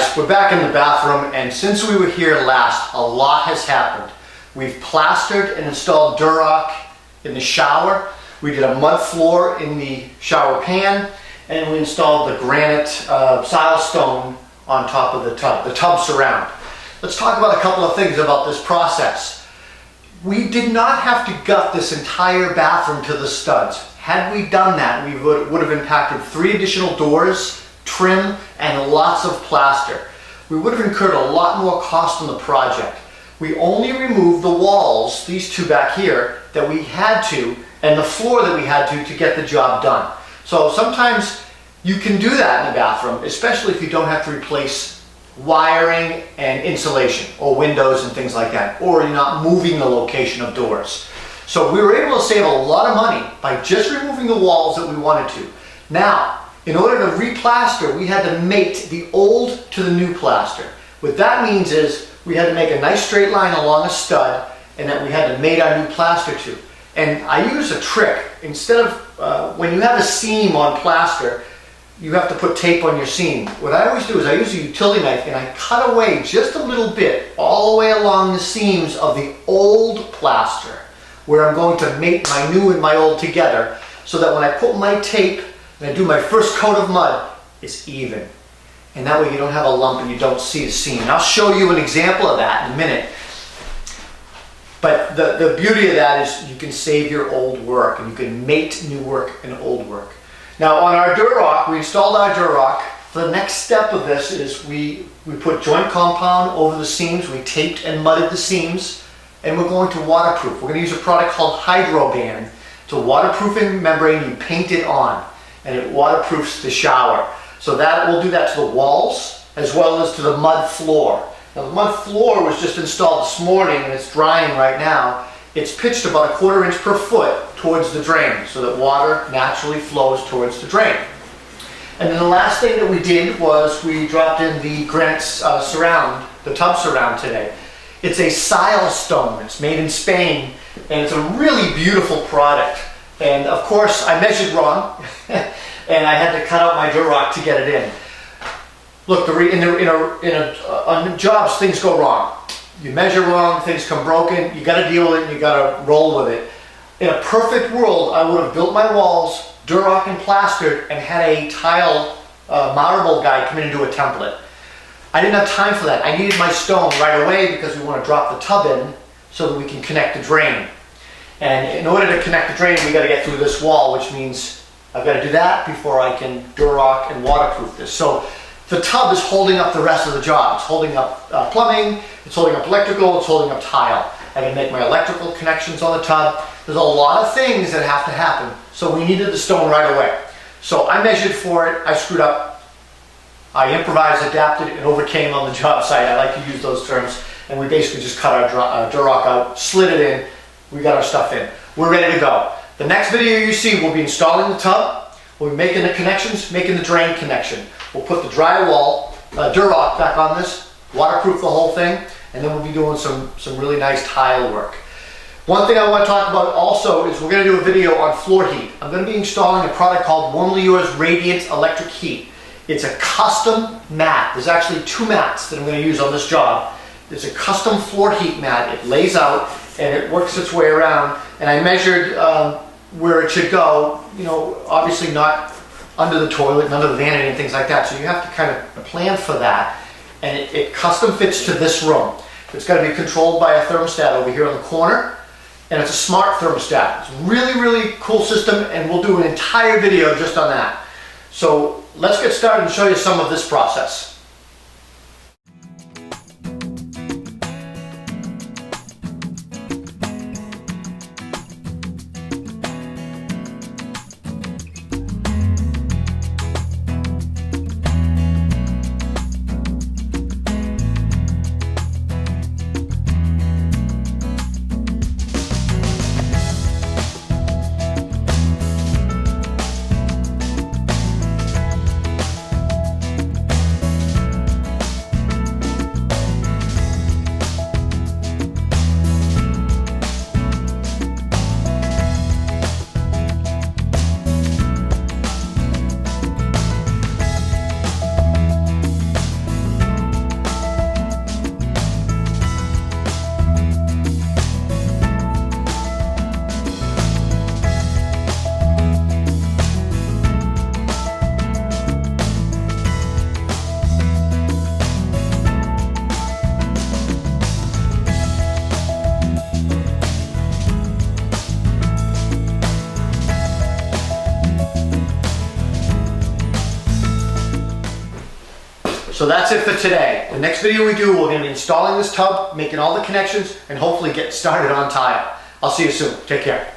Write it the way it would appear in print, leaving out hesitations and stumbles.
guys, we're back in the bathroom, and since we were here last, a lot has happened. We've plastered and installed Durock in the shower. We did a mud floor in the shower pan, and we installed the granite silestone on top of the tub surround. Let's talk about a couple of things about this process. We did not have to gut this entire bathroom to the studs. Had we done that, we would have impacted 3 additional doors, trim, and lots of plaster. We would have incurred a lot more cost on the project. We only removed the walls, these 2 back here, that we had to, and the floor that we had to get the job done. So sometimes you can do that in the bathroom, especially if you don't have to replace wiring and insulation or windows and things like that, or you're not moving the location of doors. So we were able to save a lot of money by just removing the walls that we wanted to. Now, in order to replaster, we had to mate the old to the new plaster. What that means is we had to make a nice straight line along a stud, and that we had to mate our new plaster to. And I use a trick. Instead of, when you have a seam on plaster, you have to put tape on your seam. What I always do is I use a utility knife and I cut away just a little bit all the way along the seams of the old plaster, where I'm going to mate my new and my old together, so that when I put my tape and I do my first coat of mud, it's even. And that way you don't have a lump and you don't see a seam. And I'll show you an example of that in a minute. But the beauty of that is you can save your old work, and you can mate new work and old work. Now on our Durock, we installed our Durock. The next step of this is we put joint compound over the seams. We taped and mudded the seams, and we're going to waterproof. We're going to use a product called Hydroban. It's a waterproofing membrane. You paint it on, and it waterproofs the shower. So that will do that to the walls as well as to the mud floor. Now the mud floor was just installed this morning and it's drying right now. It's pitched about 1/4 inch per foot towards the drain so that water naturally flows towards the drain. And then the last thing that we did was we dropped in the granite surround, the tub surround today. It's a silestone. It's made in Spain, and it's a really beautiful product. And of course I measured wrong and I had to cut out my Durock to get it in. Look, on jobs, things go wrong. You measure wrong, things come broken, you gotta deal with it, and you gotta roll with it. In a perfect world, I would have built my walls, Durock and plastered, and had a tile marble guy come in and do a template. I didn't have time for that. I needed my stone right away because we want to drop the tub in so that we can connect the drain. And in order to connect the drain, we gotta get through this wall, which means I've got to do that before I can Durock and waterproof this. So the tub is holding up the rest of the job. It's holding up plumbing, it's holding up electrical, it's holding up tile. I can make my electrical connections on the tub. There's a lot of things that have to happen. So we needed the stone right away. So I measured for it, I screwed up, I improvised, adapted, and overcame on the job site. I like to use those terms. And we basically just cut our Durock out, slid it in, we got our stuff in. We're ready to go. The next video you see, we'll be installing the tub, we'll be making the connections, making the drain connection. We'll put the drywall, Durock back on this, waterproof the whole thing, and then we'll be doing some really nice tile work. One thing I want to talk about also is we're going to do a video on floor heat. I'm going to be installing a product called WarmlyYours Radiant Electric Heat. It's a custom mat. There's actually 2 mats that I'm going to use on this job. It's a custom floor heat mat. It lays out and it works its way around. And I measured where it should go, you know, obviously not under the toilet and under the vanity and things like that. So you have to kind of plan for that. And it custom fits to this room. It's got to be controlled by a thermostat over here in the corner. And it's a smart thermostat. It's a really, really cool system, and we'll do an entire video just on that. So let's get started and show you some of this process. So that's it for today. The next video we do, we're gonna be installing this tub, making all the connections, and hopefully get started on tile. I'll see you soon. Take care.